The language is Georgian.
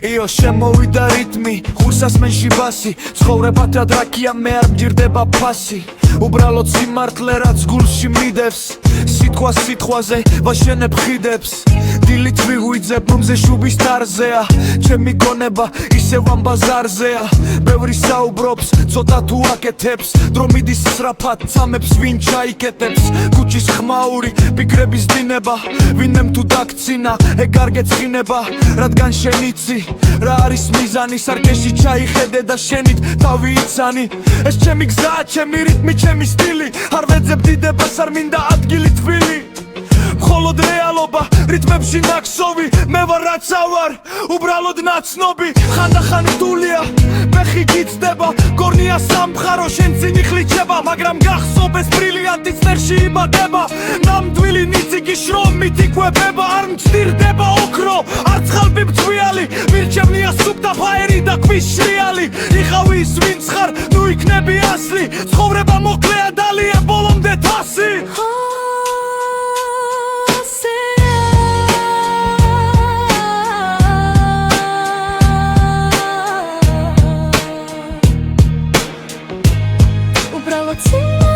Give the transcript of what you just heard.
იო შემოვიდა რიტმი, ხურსასმენში ბასი ცხოვრება დრაკია, მე არ მჯირდება ფასი უბრალოდ სიმართლე რაც გულში მიდევს სიტყვა სიტყვაზე ვაშენებ ხიდებს დილით ვიღვიძებ რომზე შუბის თარზეა ჩემი გონება ისევ ამ ბაზარზეა ბევრი საუბრობს ცოტა თუ აკეთებს დრო მიდის სწრაფად წამებს ვინ ჩაიკეტებს ქუჩის ხმაური ფიქრების დინება ვინმემ თუ დაქცინა ეგ არ გეცხინება რადგან შენ იცი რა არის მიზანი სარკეში ჩაიხედე და შენით თავი იცანი ეს ჩემი გზაა ჩემი რიტმი ჩემი სტილი არ ვეძებ დიდებას არ მინდა ადგილი თბილი მხოლოდ რეალობა რიტმებში ნაკსოვი მე ვარ რაც ავარ უბრალოდ ნაცნობი ხანდახან რთულია ფეხი გიწდება გორნია სამხარო შენ წინიხლი ჩება მაგრამ გახსოვ ეს ბრილიანტი წერში იმატება ნამდვილი ნიციკი შრომით იკვებება არ მჭირდება ოქრო არც ხალბი მწვიალი მირჩევნია სუფთა ფაერი და ქვის შრიალი იყავი ის ვინც ხარ ნუ იქნები ასლი ცხოვრება მოკლეა დალია ბოლომდე თასი უბრალოდ